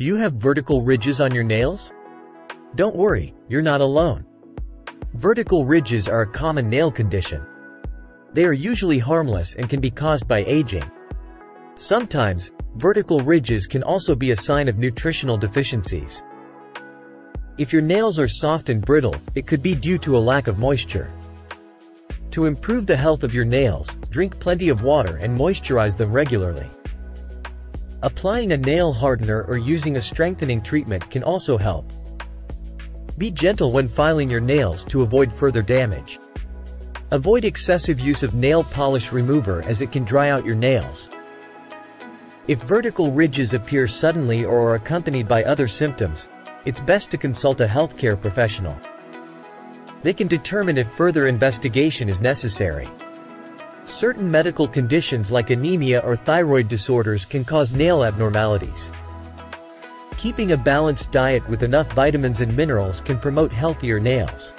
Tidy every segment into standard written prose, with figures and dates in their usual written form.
Do you have vertical ridges on your nails? Don't worry, you're not alone. Vertical ridges are a common nail condition. They are usually harmless and can be caused by aging. Sometimes, vertical ridges can also be a sign of nutritional deficiencies. If your nails are soft and brittle, it could be due to a lack of moisture. To improve the health of your nails, drink plenty of water and moisturize them regularly. Applying a nail hardener or using a strengthening treatment can also help. Be gentle when filing your nails to avoid further damage. Avoid excessive use of nail polish remover as it can dry out your nails. If vertical ridges appear suddenly or are accompanied by other symptoms, it's best to consult a healthcare professional. They can determine if further investigation is necessary. Certain medical conditions like anemia or thyroid disorders can cause nail abnormalities. Keeping a balanced diet with enough vitamins and minerals can promote healthier nails.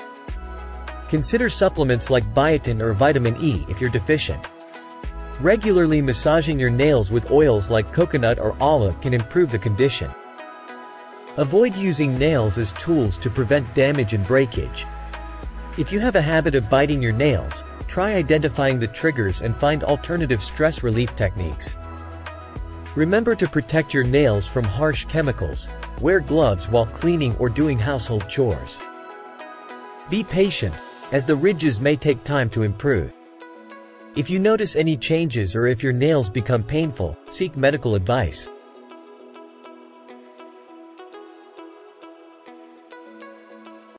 Consider supplements like biotin or vitamin E if you're deficient. Regularly massaging your nails with oils like coconut or olive can improve the condition. Avoid using nails as tools to prevent damage and breakage. If you have a habit of biting your nails, try identifying the triggers and find alternative stress relief techniques. Remember to protect your nails from harsh chemicals. Wear gloves while cleaning or doing household chores. Be patient, as the ridges may take time to improve. If you notice any changes or if your nails become painful, seek medical advice.